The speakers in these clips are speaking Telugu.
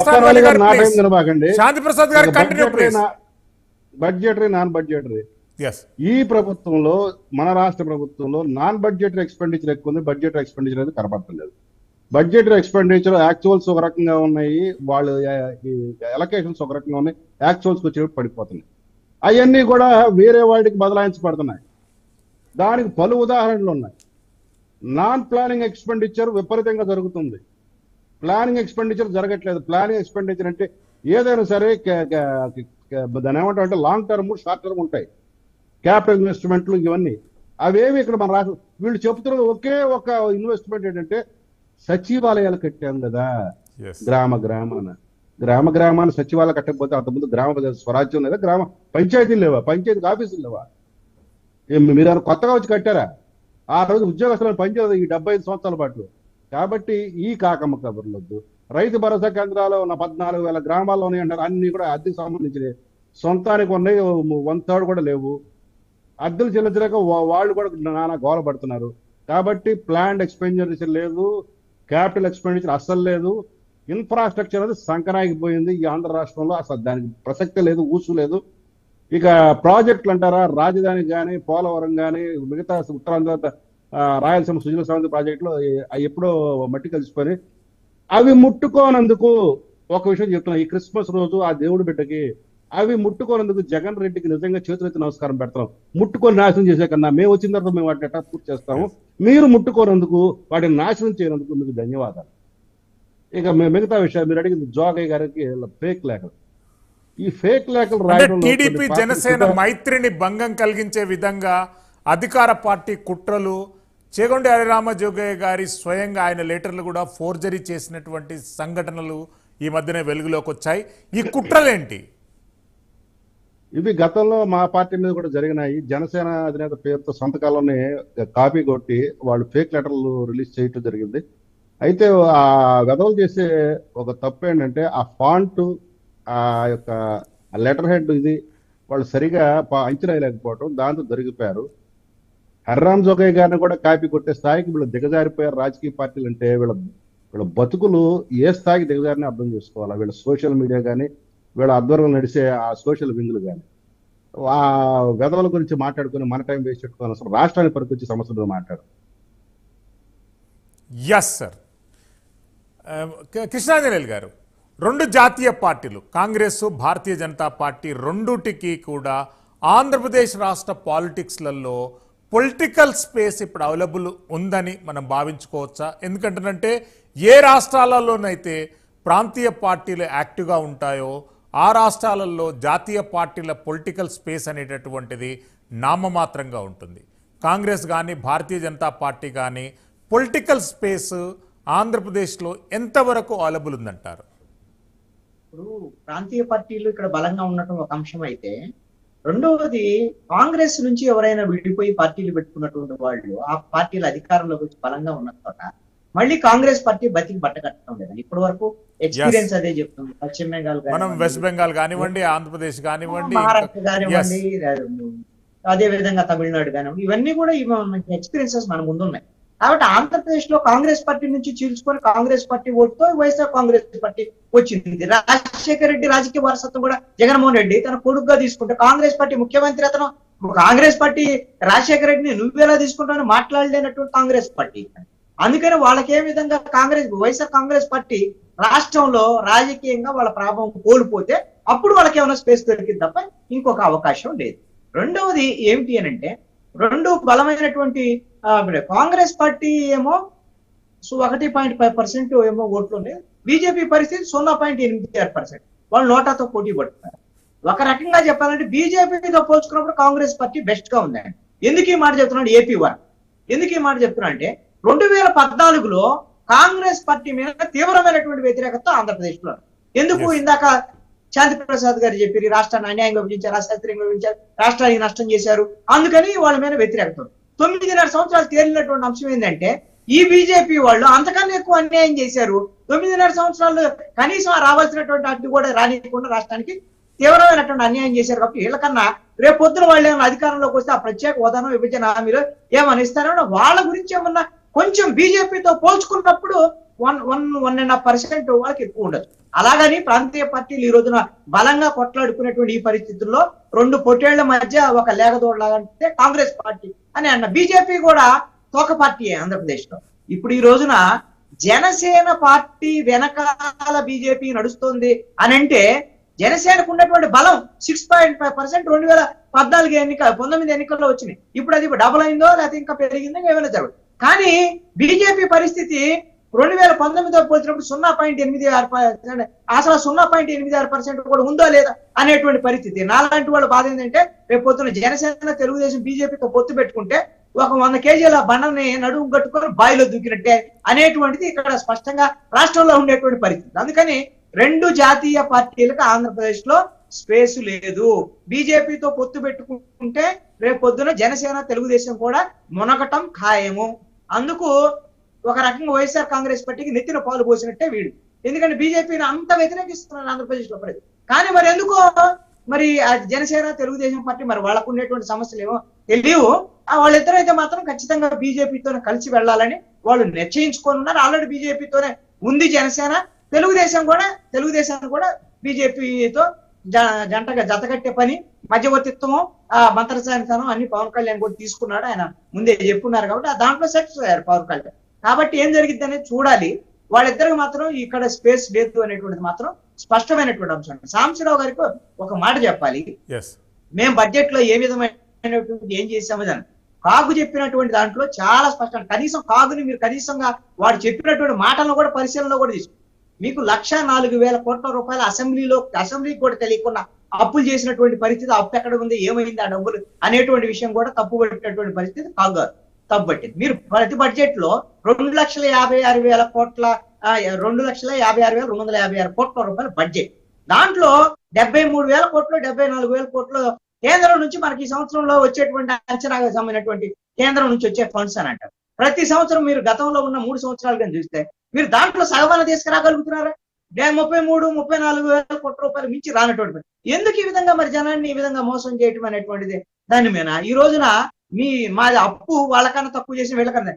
ప్రసాద్ గారు నా టైం తినబాకండి. శాంతి ప్రసాద్ గారు continue please. Budgetary non budgetary yes ఈ ప్రభుత్వంలో మన రాష్ట్ర ప్రభుత్వంలో నాన్ బడ్జెటరీ ఎక్స్పెండిచర్ ఎక్కువ ఉంది, బడ్జెటరీ ఎక్స్పెండిచర్ అనేది కనపడలేదు. బడ్జెటరీ ఎక్స్పెండిచర్ యాక్చువల్స్ ఒక రకంగా ఉన్నాయి, వాళ్ళు ఎలకేషన్స్ ఒక రకంగా ఉన్నాయి, యాక్చువల్స్ వచ్చేటప్పుడు పడిపోతున్నాయి. అవన్నీ కూడా వేరే వాటికి బదలాయించబడుతున్నాయి. దానికి పలు ఉదాహరణలు ఉన్నాయి. నాన్ ప్లానింగ్ ఎక్స్పెండిచర్ విపరీతంగా జరుగుతుంది, ప్లానింగ్ ఎక్స్పెండిచర్ జరగట్లేదు. ప్లానింగ్ ఎక్స్పెండిచర్ అంటే ఏదైనా సరే దాని ఏమంటారు అంటే లాంగ్ టర్మ్ షార్ట్ టర్మ్ ఉంటాయి, క్యాపిటల్ ఇన్వెస్ట్మెంట్లు ఇవన్నీ. అవేవి ఇక్కడ మన రాష్ట్రం వీళ్ళు చెప్తున్నది ఒకే ఒక ఇన్వెస్ట్మెంట్ ఏంటంటే సచివాలయాలు కట్టాం కదా గ్రామ గ్రామాన్ని సచివాలయం కట్టకపోతే అంతకుముందు గ్రామ స్వరాజ్యం లేదా, గ్రామ పంచాయతీలు లేవా, పంచాయతీ ఆఫీసులు లేవా? మీరు కొత్తగా వచ్చి కట్టారా? ఆ రోజు ఉద్యోగస్తులను పనిచేయదు ఈ 75 సంవత్సరాల పాటు. కాబట్టి ఈ కాకమ్మ కబుర్లొద్దు. రైతు భరోసా కేంద్రాలు ఉన్న 14,000 గ్రామాల్లో ఉన్నాయి అంటారు, అన్ని కూడా అద్దెకు సంబంధించినవి. సొంతానికి ఉన్నాయి 1/3 కూడా లేవు. అద్దెలు చెల్లించలేక వాళ్ళు కూడా నానా గోల పడుతున్నారు. కాబట్టి ప్లాన్డ్ ఎక్స్పెండిచర్ లేదు, క్యాపిటల్ ఎక్స్పెండిచర్ అస్సలు లేదు. ఇన్ఫ్రాస్ట్రక్చర్ అనేది సంకనాగిపోయింది ఈ ఆంధ్ర రాష్ట్రంలో. అసలు దానికి ప్రసక్తి లేదు, ఊసు లేదు. ఇక ప్రాజెక్టులు అంటారా, రాజధాని కానీ, పోలవరం కానీ, మిగతా ఉత్తరాంధ్ర రాయలసీమ సుజల సమితి ప్రాజెక్టులు ఎప్పుడో మట్టి కలిసిపోయి అవి ముట్టుకోనందుకు ఒక విషయం చెప్తున్నా. ఈ క్రిస్మస్ రోజు ఆ దేవుడి బిడ్డకి అవి ముట్టుకోనందుకు జగన్ రెడ్డికి నిజంగా చేతులెత్తి నమస్కారం పెడతాం. ముట్టుకొని నాశనం చేసే కన్నా మేము వచ్చిన తర్వాత మేము వాటిని ఎట్లా పూర్తి చేస్తాము, మీరు ముట్టుకోనందుకు వాటిని నాశనం చేయనందుకు మీకు ధన్యవాదాలు. ఇక మిగతా విషయాలు మీరు అడిగింది జోగయ్య గారికి ఫేక్ లేఖలు. ఈ ఫేక్ లేఖలు రాయడం టీడీపీ జనసేన మైత్రిని భంగం కలిగించే విధంగా అధికార పార్టీ కుట్రలు, చేగొండి హరిరామ జోగయ్య గారి స్వయంగా ఆయన లెటర్లు కూడా ఫోర్జరీ చేసినటువంటి సంఘటనలు ఈ మధ్యనే వెలుగులోకి వచ్చాయి. ఈ కుట్రలేంటి? ఇవి గతంలో మా పార్టీ మీద కూడా జరిగినాయి. జనసేన అధినేత పేరుతో సంతకాలని కాపీ కొట్టి వాళ్ళు ఫేక్ లెటర్లు రిలీజ్ చేయటం జరిగింది. అయితే ఆ వెధవలు చేసే ఒక తప్పు ఏంటంటే ఆ ఫాంట్, ఆ యొక్క లెటర్ హెడ్ ఇది వాళ్ళు సరిగా అంచనా లేకపోవడం, దాంతో దొరికిపోయారు. హర్రామ్ జోగయ్య గారిని కూడా కాపీ కొట్టే స్థాయికి వీళ్ళు దిగజారిపోయారు. రాజకీయ పార్టీలు అంటే వీళ్ళ బతుకులు ఏ స్థాయికి దిగజారిని అర్థం చేసుకోవాలి. వీళ్ళ సోషల్ మీడియా కానీ, వీళ్ళ ఆధ్వర్యంలో నడిచే ఆ సోషల్ వింగులు కానీ, ఆ వెధవల గురించి మాట్లాడుకుని మన టైం వేస్ట్ పెట్టుకోవాలి. అసలు రాష్ట్రానికి పనికొచ్చే సమస్యలు మాట్లాడు. Yes sir. కృష్ణాంజనేయులు గారు, 2 జాతీయ పార్టీలు కాంగ్రెస్, భారతీయ జనతా పార్టీ రెండుటికి కూడా ఆంధ్రప్రదేశ్ రాష్ట్ర పాలిటిక్స్లలో పొలిటికల్ స్పేస్ ఇప్పుడు అవైలబుల్ ఉందని మనం భావించుకోవచ్చా? ఎందుకంటే ఏ రాష్ట్రాలలోనైతే ప్రాంతీయ పార్టీలు యాక్టివ్గా ఉంటాయో ఆ రాష్ట్రాలలో జాతీయ పార్టీల పొలిటికల్ స్పేస్ అనేటటువంటిది నామమాత్రంగా ఉంటుంది. కాంగ్రెస్ కానీ, భారతీయ జనతా పార్టీ కానీ పొలిటికల్ స్పేస్ ఆంధ్రప్రదేశ్లో ఎంతవరకు అవైలబుల్ ఉందంటారు? ఇప్పుడు ప్రాంతీయ పార్టీలు ఇక్కడ బలంగా ఉండటం ఒక అంశం అయితే, రెండవది కాంగ్రెస్ నుంచి ఎవరైనా విడిపోయి పార్టీలు పెట్టుకున్నటువంటి వాళ్ళు ఆ పార్టీల అధికారంలోకి వచ్చి బలంగా ఉన్న చోట మళ్ళీ కాంగ్రెస్ పార్టీ బతికి బట్ట కట్టడం లేదని ఇప్పటి వరకు ఎక్స్పీరియన్స్ అదే చెప్తుంది. పశ్చిమ బెంగాల్ మనం వెస్ట్ బెంగాల్ కానివ్వండి, ఆంధ్రప్రదేశ్ కానివ్వండి, మహారాష్ట్ర కానివ్వండి, అదే విధంగా తమిళనాడు కానివ్వండి, ఇవన్నీ కూడా ఎక్స్పీరియన్సెస్ మన ముందున్నాయి. కాబట్టి ఆంధ్రప్రదేశ్ లో కాంగ్రెస్ పార్టీ నుంచి చీల్చుకొని కాంగ్రెస్ పార్టీ ఓటుతో వైఎస్ఆర్ కాంగ్రెస్ పార్టీ వచ్చింది. రాజశేఖర రెడ్డి రాజకీయ వారసత్వం కూడా జగన్మోహన్ రెడ్డి తన కొడుకుగా తీసుకుంటే కాంగ్రెస్ పార్టీ ముఖ్యమంత్రి అతను. కాంగ్రెస్ పార్టీ రాజశేఖర రెడ్డిని నువ్వెలా తీసుకుంటావని మాట్లాడలేనటువంటి కాంగ్రెస్ పార్టీ. అందుకని వాళ్ళకి ఏ విధంగా వైఎస్ఆర్ కాంగ్రెస్ పార్టీ రాష్ట్రంలో రాజకీయంగా వాళ్ళ ప్రభావం కోల్పోతే అప్పుడు వాళ్ళకి ఏమైనా స్పేస్ దొరికింది తప్ప ఇంకొక అవకాశం లేదు. రెండవది ఏమిటి అని అంటే, 2 బలమైనటువంటి కాంగ్రెస్ పార్టీ ఏమో 1.5% ఏమో ఓట్లు ఉన్నాయి. బీజేపీ పరిస్థితి 0.86%. వాళ్ళు నోటాతో పోటీ పడుతున్నారు. ఒక రకంగా చెప్పాలంటే బీజేపీతో పోల్చుకున్నప్పుడు కాంగ్రెస్ పార్టీ బెస్ట్ గా ఉందండి. ఎందుకు ఈ మాట చెప్తున్నాడు AP1? ఎందుకు ఈ మాట చెప్తున్నా అంటే 2014లో కాంగ్రెస్ పార్టీ మీద తీవ్రమైనటువంటి వ్యతిరేకత ఆంధ్రప్రదేశ్ లో. ఎందుకు? ఇందాక శాంతి ప్రసాద్ గారు చెప్పారు, రాష్ట్రాన్ని అన్యాయంగా విభజించారు, అశాస్త్రీయంగా విభజించారు, రాష్ట్రానికి నష్టం చేశారు, అందుకని వాళ్ళ మీద వ్యతిరేకత. 9.5 సంవత్సరాలు తేలినటువంటి అంశం ఏంటంటే ఈ బీజేపీ వాళ్ళు అంతకన్నా ఎక్కువ అన్యాయం చేశారు. 9.5 సంవత్సరాలు కనీసం రావాల్సినటువంటి అడ్డు కూడా రానియకుండా రాష్ట్రానికి తీవ్రమైనటువంటి అన్యాయం చేశారు. కాబట్టి వీళ్ళకన్నా రేపు పొద్దున వాళ్ళు ఏమైనా అధికారంలోకి వస్తే ఆ ప్రత్యేక హోదాను విభజన హామీలో ఏమని ఇస్తారో వాళ్ళ గురించి ఏమన్నా కొంచెం బీజేపీతో పోల్చుకున్నప్పుడు 1.5% వాళ్ళకి ఎక్కువ ఉండదు. అలాగని ప్రాంతీయ పార్టీలు ఈ రోజున బలంగా కొట్లాడుకునేటువంటి ఈ పరిస్థితుల్లో రెండు పొట్టేళ్ల మధ్య ఒక లేగదోడలాగంటే కాంగ్రెస్ పార్టీ అని అన్న. బీజేపీ కూడా తోక పార్టీ ఆంధ్రప్రదేశ్ లో. ఇప్పుడు ఈ రోజున జనసేన పార్టీ వెనకాల బీజేపీ నడుస్తుంది అని అంటే జనసేనకు ఉన్నటువంటి బలం 6.5% 2019 ఎన్నికల్లో వచ్చినాయి. ఇప్పుడు అది డబుల్ అయిందో లేకపోతే ఇంకా పెరిగిందో ఏమైనా జరగదు. కానీ బీజేపీ పరిస్థితి 2019తో పోల్చినప్పుడు 0.86%, అసలు 0.86% కూడా ఉందో లేదా అనేటువంటి పరిస్థితి. నాలాంటి వాళ్ళ బాధ ఏంటంటే రేపు పొద్దున జనసేన తెలుగుదేశం బీజేపీతో పొత్తు పెట్టుకుంటే ఒక 100 కేజీల బండని నడుము కట్టుకొని బాయిలో దూకినట్టే అనేటువంటిది ఇక్కడ స్పష్టంగా రాష్ట్రంలో ఉండేటువంటి పరిస్థితి. అందుకని రెండు జాతీయ పార్టీలకు ఆంధ్రప్రదేశ్ లో స్పేస్ లేదు. బీజేపీతో పొత్తు పెట్టుకుంటే రేపు పొద్దున జనసేన తెలుగుదేశం కూడా మునగటం ఖాయము. అందుకు ఒక రకంగా వైఎస్ఆర్ కాంగ్రెస్ పార్టీకి నెత్తిన పాలు పోసినట్టే వీడు. ఎందుకంటే బీజేపీని అంత వ్యతిరేకిస్తున్నారు ఆంధ్రప్రదేశ్ లో ప్రజలు. కానీ మరి ఎందుకో మరి ఆ జనసేన తెలుగుదేశం పార్టీ మరి వాళ్ళకు ఉండేటువంటి సమస్యలు ఏమో తెలియవు. వాళ్ళిద్దరూ అయితే మాత్రం ఖచ్చితంగా బీజేపీతోనే కలిసి వెళ్ళాలని వాళ్ళు నిశ్చయించుకొని ఉన్నారు. ఆల్రెడీ బీజేపీతోనే ఉంది జనసేన. తెలుగుదేశాన్ని కూడా బీజేపీతో జంటగా జతకట్టే పని, మధ్యవర్తిత్వము, మంత్రసానితనం అన్ని పవన్ కళ్యాణ్ కూడా తీసుకున్నాడు. ఆయన ముందే చెప్పున్నారు కాబట్టి దాంట్లో సెట్స్ అయ్యారు పవన్ కళ్యాణ్. కాబట్టి ఏం జరిగింది అనేది చూడాలి. వాళ్ళిద్దరికి మాత్రం ఇక్కడ స్పేస్ లేదు అనేటువంటిది మాత్రం స్పష్టమైనటువంటి అంశం. సాంబశివరావు గారికి ఒక మాట చెప్పాలి. మేము బడ్జెట్ లో ఏ విధమైనటువంటి ఏం చేసామో దాన్ని కాగు చెప్పినటువంటి దాంట్లో చాలా స్పష్టం. కనీసం కాగుని మీరు కనీసంగా వాడు చెప్పినటువంటి మాటలను కూడా పరిశీలనలో కూడా తీసుకు మీకు 1,04,000 కోట్ల రూపాయల అసెంబ్లీకి కూడా తెలియకుండా అప్పులు చేసినటువంటి పరిస్థితి. అప్పు ఎక్కడ ఉంది, ఏమైంది ఆ డబ్బులు అనేటువంటి విషయం కూడా తప్పు పట్టినటువంటి పరిస్థితి కాదు తప్పు పట్టింది. మీరు ప్రతి బడ్జెట్ లో 2,56,000 కోట్ల 2,56,256 కోట్ల రూపాయల బడ్జెట్. దాంట్లో 73,000 కోట్లు 74,000 కోట్లు కేంద్రం నుంచి మనకి ఈ సంవత్సరంలో వచ్చేటువంటి అంచనాకు సంబంధించినటువంటి కేంద్రం నుంచి వచ్చే ఫండ్స్ అని అంటారు. ప్రతి సంవత్సరం మీరు గతంలో ఉన్న 3 సంవత్సరాలు కానీ చూస్తే మీరు దాంట్లో సగవన తీసుకురాగలుగుతున్నారా? 33,000-34,000 కోట్ల రూపాయలు మించి రానటువంటి. ఎందుకు ఈ విధంగా మరి జనాన్ని ఈ విధంగా మోసం చేయటం అనేటువంటిది దాని మీద ఈ రోజున మాది అప్పు వాళ్ళకన్నా తక్కువ చేసిన వీళ్ళకన్నా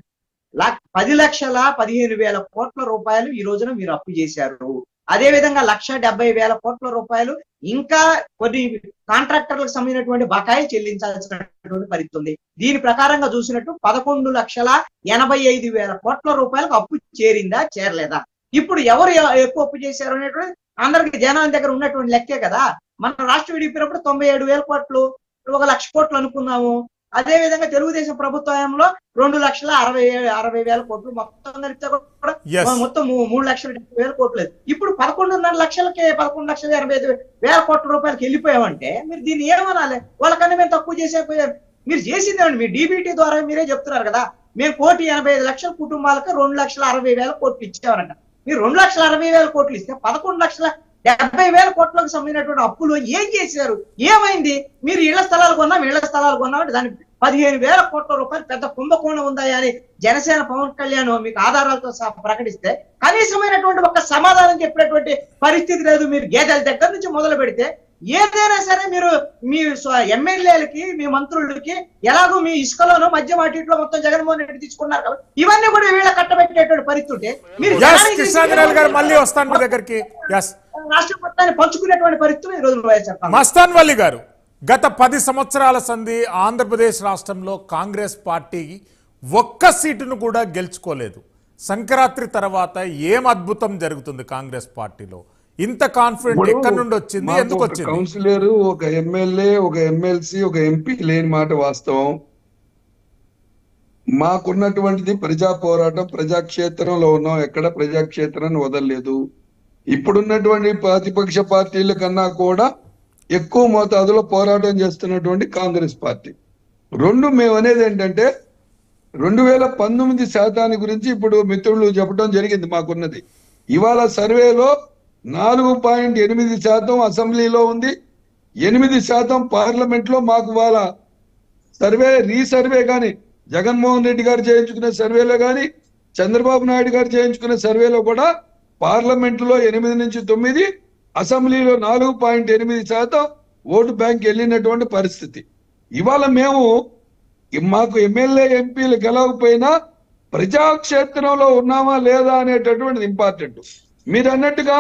10,15,000 కోట్ల రూపాయలు ఈ రోజున మీరు అప్పు చేశారు. అదే విధంగా 1,70,000 కోట్ల రూపాయలు ఇంకా కొన్ని కాంట్రాక్టర్లకు సంబంధించినటువంటి బకాయి చెల్లించాల్సినటువంటి పరిస్థితి ఉంది. దీని ప్రకారంగా చూసినట్టు 11,85,000 కోట్ల రూపాయలకు అప్పు చేరిందా చేరలేదా? ఇప్పుడు ఎవరు ఎక్కువ అప్పు చేశారు అనేటువంటి అందరికి జనాల దగ్గర ఉన్నటువంటి లెక్కే కదా. మన రాష్ట్రం విడిపోయినప్పుడు 97,000 కోట్లు 1,00,000 కోట్లు అనుకున్నాము. అదే విధంగా తెలుగుదేశం ప్రభుత్వంలో 2,60,000 కోట్లు మొత్తం కలిపితే కూడా మొత్తం 3,70,000 కోట్లు. ఇప్పుడు 11.5 లక్షలకే 11,85,000 కోట్ల రూపాయలకి వెళ్ళిపోయామంటే మీరు దీన్ని ఏమనాలి? వాళ్ళకన్నా మేము తక్కువ చేసేపోయారు. మీరు చేసిందేమండి? మీ డీబీటీ ద్వారా మీరే చెప్తున్నారు కదా, మేము 1,85,00,000 కుటుంబాలకు 2,60,000 కోట్లు ఇచ్చామనంట. మీరు 2,60,000 కోట్లు ఇస్తే 11,70,000 కోట్లకు సంబంధించినటువంటి అప్పులు ఏం చేశారు? ఏమైంది? మీరు ఇళ్ల స్థలాలు కొన్నామంటే దానికి 15,000 కోట్ల రూపాయలు పెద్ద కుంభకోణం ఉందా అని జనసేన పవన్ కళ్యాణ్ మీకు ఆధారాలతో ప్రకటిస్తే కనీసమైనటువంటి ఒక సమాధానం చెప్పినటువంటి పరిస్థితి లేదు. మీరు గేదెల దగ్గర నుంచి మొదలు పెడితే ఏదైనా సరే మీరు మీ ఎమ్మెల్యేలకి మీ మంత్రులకి ఎలాగో మీ ఇసుకలోనో మధ్య వాటిలో మొత్తం జగన్మోహన్ రెడ్డి తీసుకున్నారు కాబట్టి ఇవన్నీ కూడా వీళ్ళ కట్టబెట్టేటువంటి పరిస్థితి ఉంటే మీరు రాష్ట్ర మొత్తాన్ని పంచుకునేటువంటి పరిస్థితులు ఈ రోజు మస్తాన్ వల్లి గారు, గత 10 సంవత్సరాల సంధి ఆంధ్రప్రదేశ్ రాష్ట్రంలో కాంగ్రెస్ పార్టీ ఒక్క సీటును కూడా గెలుచుకోలేదు. సంక్రాంతి తర్వాత ఏం అద్భుతం జరుగుతుంది కాంగ్రెస్ పార్టీలో? ఇంత కాన్ఫిడెంట్ ఎక్కడి నుండి వచ్చింది? ఎందుకు వచ్చింది? కౌన్సిలర్, ఒక ఎమ్మెల్యే, ఒక ఎమ్మెల్సీ, ఒక ఎంపీ లేని మాట వాస్తవం. మాకున్నటువంటిది ప్రజా పోరాటం, ప్రజాక్షేత్రంలో ఉన్నాం. ఎక్కడ ప్రజాక్షేత్రాన్ని వదలలేదు. ఇప్పుడున్నటువంటి ప్రతిపక్ష పార్టీల కన్నా కూడా ఎక్కువ మోతాదులో పోరాటం చేస్తున్నటువంటి కాంగ్రెస్ పార్టీ. మేము అనేది ఏంటంటే 2019 గురించి ఇప్పుడు మిత్రులు చెప్పడం జరిగింది. మాకున్నది ఇవాళ సర్వేలో 4.8% అసెంబ్లీలో ఉంది, 8% పార్లమెంట్ లో. మాకు వాళ్ళ రీసర్వే కానీ జగన్మోహన్ రెడ్డి గారు చేయించుకునే సర్వేలో కానీ చంద్రబాబు నాయుడు గారు చేయించుకునే సర్వేలో కూడా పార్లమెంట్ లో 8 నుంచి 9, అసెంబ్లీలో 4.8% ఓటు బ్యాంక్ వెళ్ళినటువంటి పరిస్థితి. ఇవాళ మాకు ఎమ్మెల్యే ఎంపీలు గెలవకపోయినా ప్రజాక్షేత్రంలో ఉన్నామా లేదా అనేటటువంటిది ఇంపార్టెంట్. మీరు అన్నట్టుగా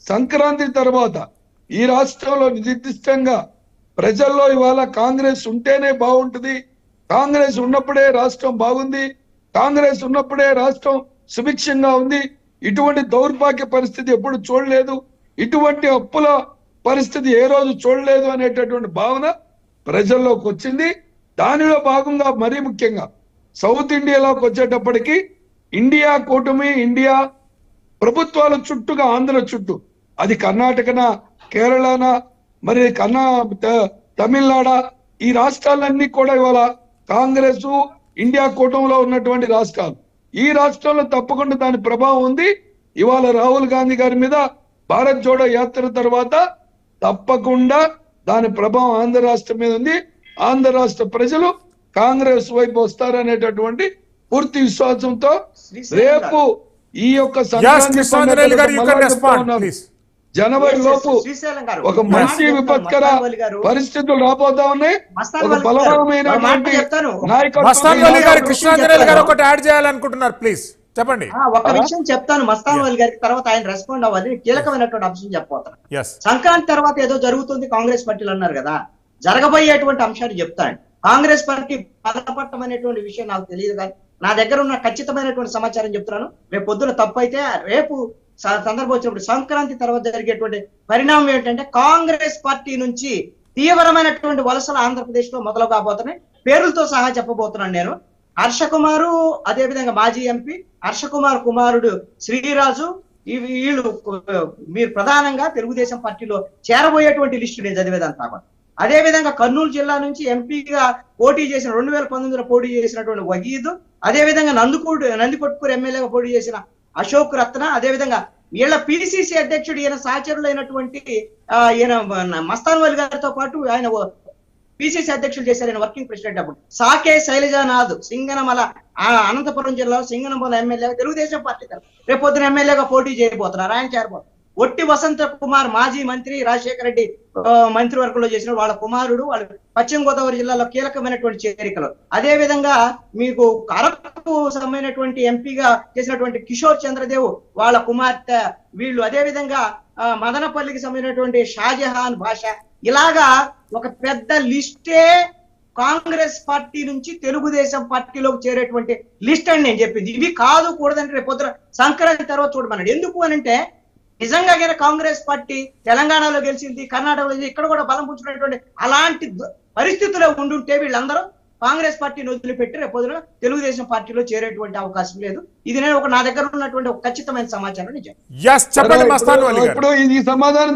సంక్రాంతి తర్వాత ఈ రాష్ట్రంలో నిర్దిష్టంగా ప్రజల్లో ఇవాళ కాంగ్రెస్ ఉంటేనే బాగుంటుంది, కాంగ్రెస్ ఉన్నప్పుడే రాష్ట్రం బాగుంది, కాంగ్రెస్ ఉన్నప్పుడే రాష్ట్రం సుభిక్షంగా ఉంది, ఇటువంటి దౌర్భాగ్య పరిస్థితి ఎప్పుడు చూడలేదు, ఇటువంటి అప్పుల పరిస్థితి ఏ రోజు చూడలేదు అనేటటువంటి భావన ప్రజల్లోకి వచ్చింది. దానిలో భాగంగా మరీ ముఖ్యంగా సౌత్ ఇండియాలోకి వచ్చేటప్పటికి ఇండియా కూటమి, ఇండియా ప్రభుత్వాల చుట్టూగా ఆంధ్ర చుట్టూ, అది కర్ణాటకన, కేరళన, మరి తమిళనాడు, ఈ రాష్ట్రాలన్నీ కూడా ఇవాళ కాంగ్రెస్ ఇండియా కూటమిలో ఉన్నటువంటి రాష్ట్రాలు. ఈ రాష్ట్రంలో తప్పకుండా దాని ప్రభావం ఉంది. ఇవాళ రాహుల్ గాంధీ గారి మీద భారత్ జోడో యాత్ర తర్వాత తప్పకుండా దాని ప్రభావం ఆంధ్ర రాష్ట్రం మీద ఉంది. ఆంధ్ర రాష్ట్ర ప్రజలు కాంగ్రెస్ వైపు వస్తారనేటటువంటి పూర్తి విశ్వాసంతో రేపు ఈ యొక్క జనవరి లోపు ఒక మంచి విపత్కర పరిస్థితులు రాబోతా ఉన్నాయి. ఒక బలమైనటువంటి ఒకటి యాడ్ చేయాలనుకుంటున్నారు, ప్లీజ్ చెప్పండి. ఒక విషయం చెప్తాను మస్తాన్ వలి గారికి, తర్వాత ఆయన రెస్పాండ్ అవ్వాలి. కీలకమైనటువంటి అంశం చెప్పబోతాను. సంక్రాంతి తర్వాత ఏదో జరుగుతుంది కాంగ్రెస్ పార్టీలు అన్నారు కదా, జరగబోయేటువంటి అంశాన్ని చెప్తాను. కాంగ్రెస్ పార్టీ బలపడటం అనేటువంటి విషయం నాకు తెలియదు, కానీ నా దగ్గర ఉన్న ఖచ్చితమైనటువంటి సమాచారం చెప్తున్నాను. రేపు పొద్దున తప్పు అయితే రేపు సందర్భం వచ్చినప్పుడు సంక్రాంతి తర్వాత జరిగేటువంటి పరిణామం ఏంటంటే కాంగ్రెస్ పార్టీ నుంచి తీవ్రమైనటువంటి వలసలు ఆంధ్రప్రదేశ్ లో మొదలు కాబోతున్నాయి. పేర్లతో సహా చెప్పబోతున్నాను నేను. హర్ష కుమారు, అదేవిధంగా మాజీ ఎంపీ హర్ష కుమార్ కుమారుడు శ్రీరాజు, వీళ్ళు మీరు ప్రధానంగా తెలుగుదేశం పార్టీలో చేరబోయేటువంటి లిస్టు నేను చదివేదాన్ని కాబట్టి. అదే విధంగా కర్నూలు జిల్లా నుంచి ఎంపీగా పోటీ చేసిన 2019లో పోటీ చేసినటువంటి వహీద్, అదే విధంగా నందికొట్కూరు ఎమ్మెల్యేగా పోటీ చేసిన అశోక్ రత్న, అదే విధంగా వీళ్ళ పిసిసి అధ్యక్షుడు ఈయన సహచరులైనటువంటి ఈయన మస్తాన్ వలి గారితో పాటు ఆయన పిసిసి అధ్యక్షులు చేశారు, ఆయన వర్కింగ్ ప్రెసిడెంట్ అప్పుడు. సాకే శైలజానాథ్ సింగనమల అనంతపురం జిల్లాలో సింగనమల ఎమ్మెల్యేగా తెలుగుదేశం పార్టీ రేపు పొద్దున ఎమ్మెల్యేగా పోటీ చేయబోతున్నారు, ఆయన చేరబోతున్నారు. ఒట్టి వసంత కుమార్ మాజీ మంత్రి, రాజశేఖర రెడ్డి మంత్రివర్గంలో చేసిన వాళ్ళ కుమారుడు, వాళ్ళు పశ్చిమ గోదావరి జిల్లాలో కీలకమైనటువంటి చేరికలు. అదే విధంగా మీకు అరకు సంబంధించినటువంటి ఎంపీగా చేసినటువంటి కిషోర్ చంద్రదేవ్ వాళ్ళ కుమార్తె వీళ్ళు, అదే విధంగా మదనపల్లికి సంబంధించినటువంటి షాజహాన్ భాష, ఇలాగా ఒక పెద్ద లిస్టే కాంగ్రెస్ పార్టీ నుంచి తెలుగుదేశం పార్టీలోకి చేరేటువంటి లిస్ట్ అని నేను చెప్పింది. ఇవి కాదు కూడదంటే రేపు పొద్దున సంక్రాంతి తర్వాత చూడమన్నాడు. ఎందుకు అనంటే నిజంగా కాంగ్రెస్ పార్టీ తెలంగాణలో గెలిచింది, కర్ణాటకలో ఇక్కడ కూడా బలం పుంచుకునేటువంటి అలాంటి పరిస్థితుల్లో ఉండుంటే వీళ్ళందరూ కాంగ్రెస్ పార్టీని వదిలిపెట్టి రేపు పొద్దున తెలుగుదేశం పార్టీలో చేరేటువంటి అవకాశం లేదు. ఇది నేను నా దగ్గర ఉన్నటువంటి ఒక ఖచ్చితమైన సమాచారం. ఇప్పుడు ఈ సమాధానం